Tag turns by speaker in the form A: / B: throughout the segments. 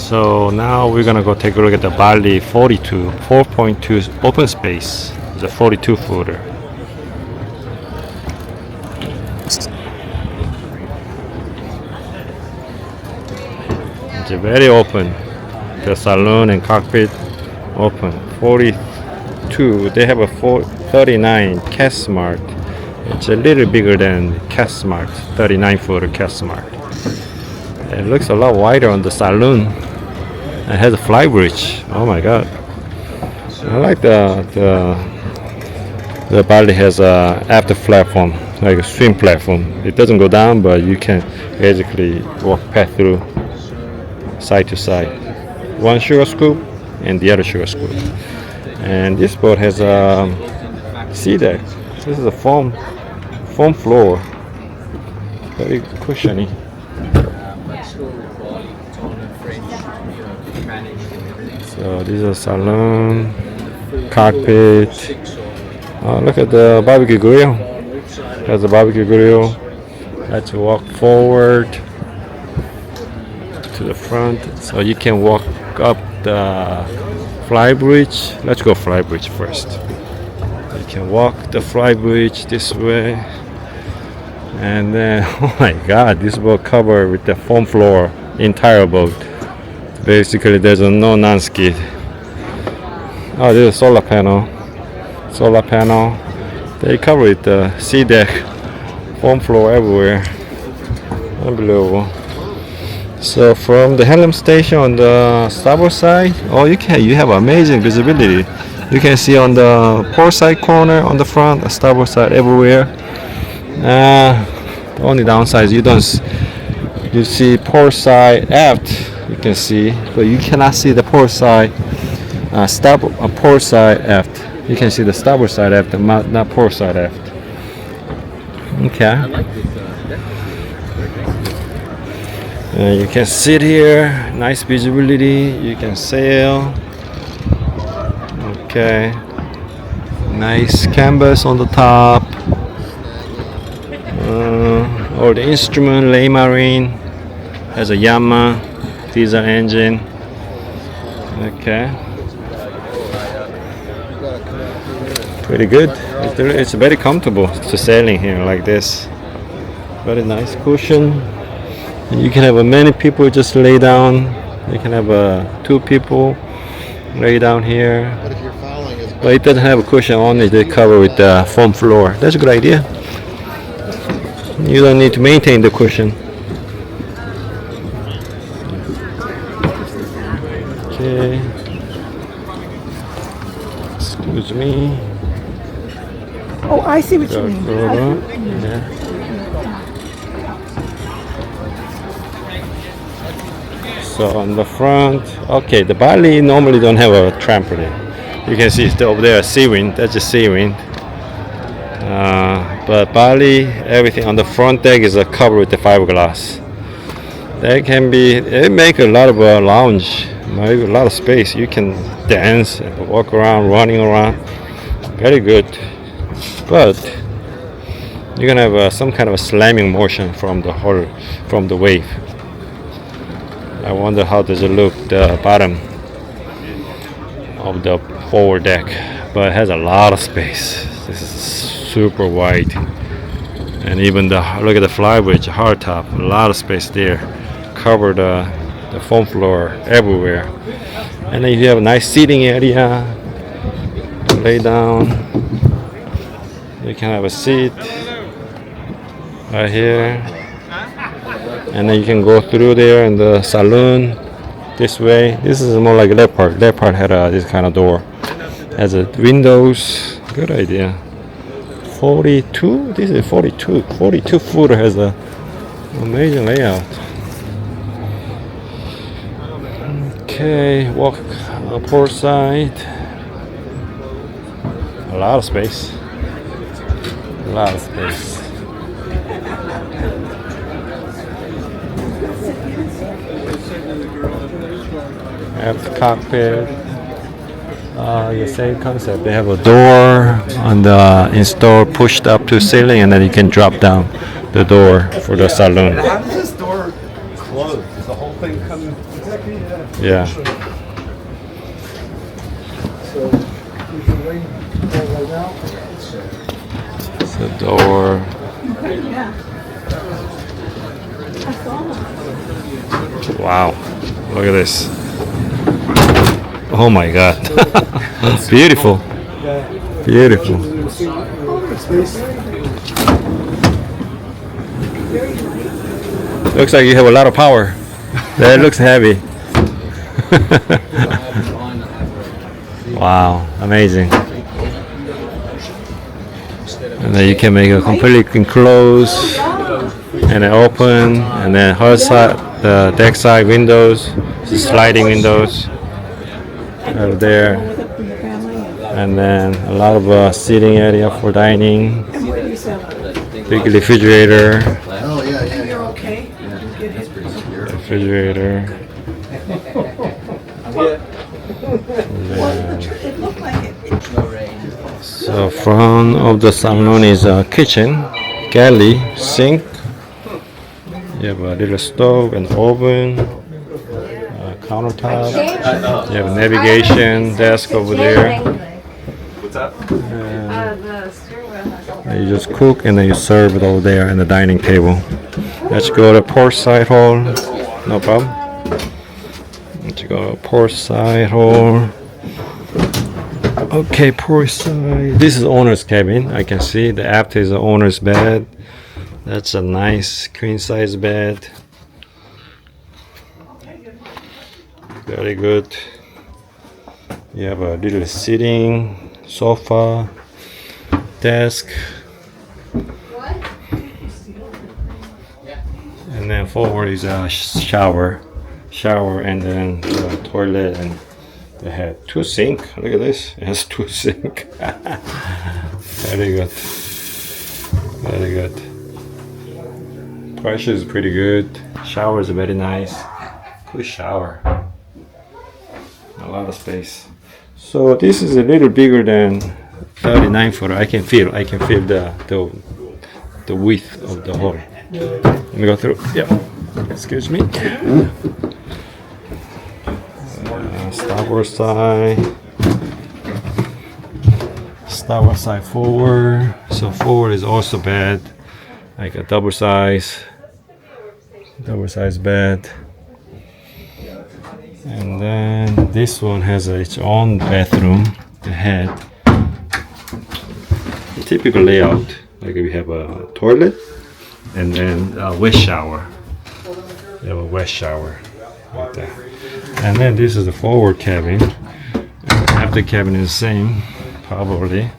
A: So now we're gonna go take a look at the Bali 42 4.2 open space. It's a 42 footer. It's very open. The saloon and cockpit open. 42. They have a 39 Cat Smart. It's a little bigger than Cat Smart. 39 footer Cat Smart. It looks a lot wider on the saloon. It has a flybridge. Oh my god! I like the Bali has a after platform, like a swim platform. It doesn't go down, but you can basically walk path through side to side. One sugar scoop and the other sugar scoop. And this boat has a sea deck. This is a foam floor, very cushiony. So this is a saloon, cockpit. Look at the barbecue grill. There's a barbecue grill. Let's walk forward to the front, so you can walk up the flybridge. Let's go flybridge first. You can walk the flybridge this way, and then oh my God, this boat covered with the foam floor, entire boat. Basically, there's no non-skid. Oh, there's a solar panel. Solar panel. They cover it, the sea deck, foam floor everywhere. Unbelievable. So from the helm station on the starboard side, you have amazing visibility. You can see on the port side corner, on the front, the starboard side, everywhere. The only downside is you see port side aft. You can see, but you cannot see the port side port side aft. You can see the starboard side aft, not port side aft. Okay. You can sit here, nice visibility. You can sail. Okay. Nice canvas on the top. All the instrument, lay marine, has a Yamaha diesel engine. Okay. Pretty good. It's very comfortable to sailing here like this. Very nice cushion. And you can have many people just lay down. You can have 2 people lay down here. But it doesn't have a cushion on it. They cover with the foam floor. That's a good idea. You don't need to maintain the cushion. Okay. Excuse me.
B: Oh, I see what you mean.
A: Yeah. So on the front, okay, the Bali normally don't have a trampoline. You can see over there, sea wind. That's a sea wind. But Bali, everything on the front deck is covered with the fiberglass. It make a lot of lounge, maybe a lot of space. You can dance, walk around, running around. Very good. But you're gonna have some kind of a slamming motion from the wave. I wonder how does it look the bottom of the forward deck, but it has a lot of space. This is super wide, and even look at the flybridge, hardtop, a lot of space there. Cover the foam floor everywhere, and then you have a nice seating area. Lay down. You can have a seat right here, and then you can go through there in the saloon this way. This is more like Leopard. Leopard had this kind of door, has windows. Good idea. 42. This is 42. 42 footer has a amazing layout. Okay, walk port side. A lot of space. A lot of space. At the cockpit, the same concept. They have a door on the install, pushed up to ceiling, and then you can drop down the door for the saloon.
C: How does this door close? Does the whole thing come
A: Yeah. It's the door. Wow. Look at this. Oh my God. Beautiful. Beautiful. Looks like you have a lot of power. That looks heavy. Wow, amazing. And then you can make it completely enclosed and then open, and then her side, the deck side windows, sliding windows over there, and then a lot of seating area for dining. Big refrigerator. Refrigerator. So front of the salon is a kitchen, galley, sink. You have a little stove and oven, countertop. You have a navigation desk over there. And you just cook and then you serve it over there in the dining table. Let's go to port side hall. No problem. Let's go to port side hall. Okay, port side. This is owner's cabin. I can see the aft is the owner's bed. That's a nice queen size bed. Very good. You have a little seating, sofa, desk. And then forward is a shower, and then the toilet, and they have two sink. Look at this, it has two sink. Very good, very good. Pressure is pretty good. Shower is very nice. Good shower. A lot of space. So this is a little bigger than 39 footer. I can feel the width of the hole. Let me go through. Yep. Excuse me. Starboard side. Starboard side forward. So forward is also bed, like a double size bed. And then this one has its own bathroom. The head. Typical layout. Like we have a toilet. And then a wet shower. You have a wet shower like that. And then this is the forward cabin. And after cabin is the same, probably.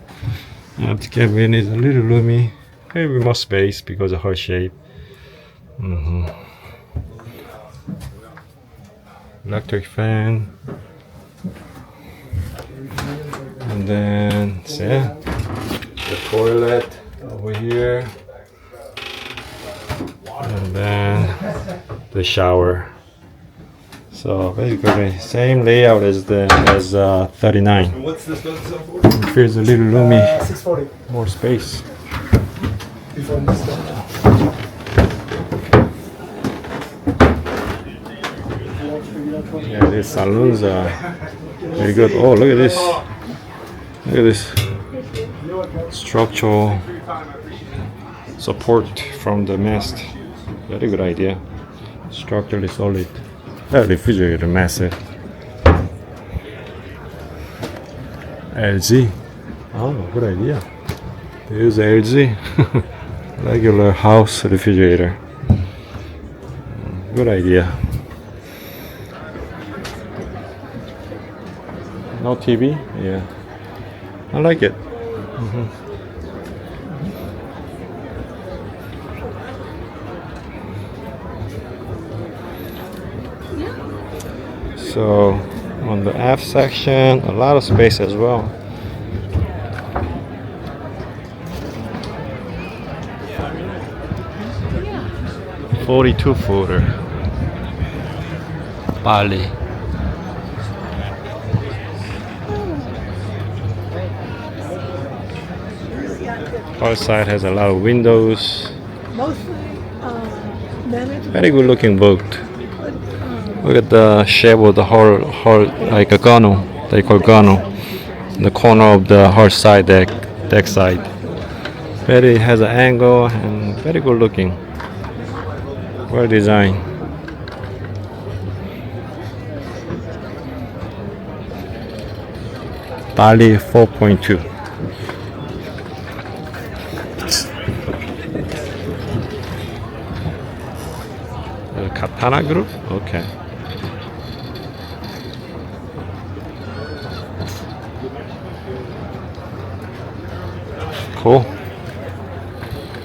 A: After cabin is a little roomy, maybe more space because of her shape. Electric fan. And then the toilet over here. And then the shower. So basically same layout as 39.
C: What's this building sell for?
A: It feels a little roomy,
C: 640.
A: more space. Yeah, these saloons are very good. Oh, look at this! Look at this structural support from the mast. Very good idea. Structurally solid. That refrigerator, massive. LG. Oh, good idea. There's LG. Regular house refrigerator. Good idea. No TV? Yeah. I like it. So on the aft section, a lot of space as well. .42 footer. Bali. Outside has a lot of windows.
B: Mostly managed.
A: Very good looking boat. Look at the shape of the hull like a gunnel. They call gunnel. The corner of the hull side deck side. Very has an angle and very good looking. Well designed. BALI 4.2. Katana group? Okay. Cool.